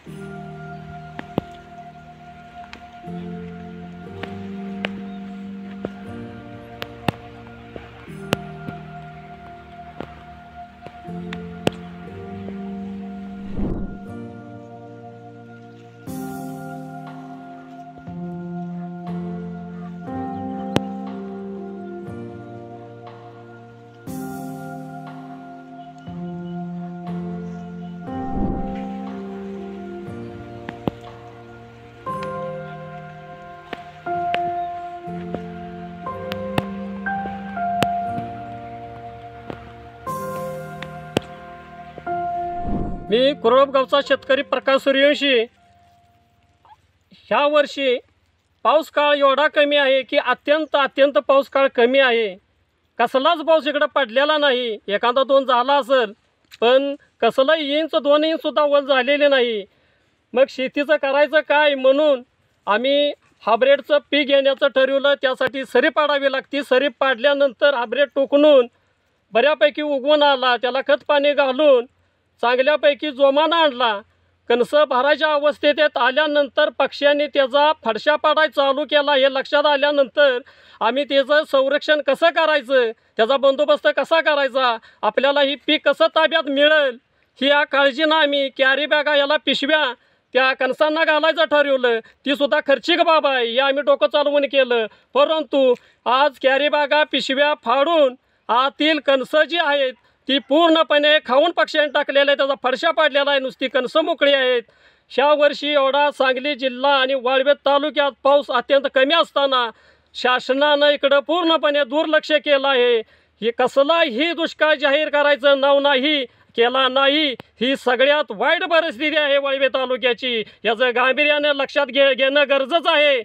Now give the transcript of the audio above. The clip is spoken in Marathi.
मी कुरळपगावचा शेतकरी प्रकाश सूर्यवंशी। ह्या वर्षी पाऊस काळ एवढा कमी आहे की अत्यंत पाऊस काळ कमी आहे। कसलाच पाऊस इकडे पडलेला नाही। एखादा दोन झाला असेल, पण कसलाही इंच 2 इंच सुद्धा वर झालेले नाही। मग शेतीचं करायचं काय म्हणून आम्ही हायब्रिडचं पीक घेण्याचं ठरवलं। त्यासाठी सरी पाडावी लागते। सरी पाडल्यानंतर हायब्रिड टोकणून बऱ्यापैकी उगवून आला, त्याला खत पाणी घालून चांगल्यापैकी जोमानं आणला। कणस भरायच्या अवस्थेत आल्यानंतर पक्ष्यांनी त्याचा फडशा पाडायला चालू केला। हे लक्षात आल्यानंतर आम्ही त्याचं संरक्षण कसं करायचं, त्याचा बंदोबस्त कसा करायचा, आपल्याला ही पीक कसं ताब्यात मिळेल ही या काळजीनं आम्ही कॅरी बॅगा याला पिशव्या त्या कणसांना घालायचं ठरवलं। ती सुद्धा खर्चिक बाब आहे, हे आम्ही डोकं चालवून केलं। परंतु आज कॅरी बॅगा पिशव्या फाडून आतील कणस जी आहेत ती पूर्णपणे खाऊन पक्ष्यांनी टाकलेलं आहे। त्याचा फडशा पाडलेला आहे, नुसती कणसं मोकळी आहेत। ह्या वर्षी एवढा सांगली जिल्हा आणि वाळवे तालुक्यात पाऊस अत्यंत कमी असताना शासनानं इकडं पूर्णपणे दुर्लक्ष केलं आहे। हे कसलाही दुष्काळ जाहीर करायचं नाव नाही केला नाही। ही सगळ्यात वाईट परिस्थिती आहे वाळवे तालुक्याची। याचं गांभीर्याने लक्षात घेणं गरजेचं आहे।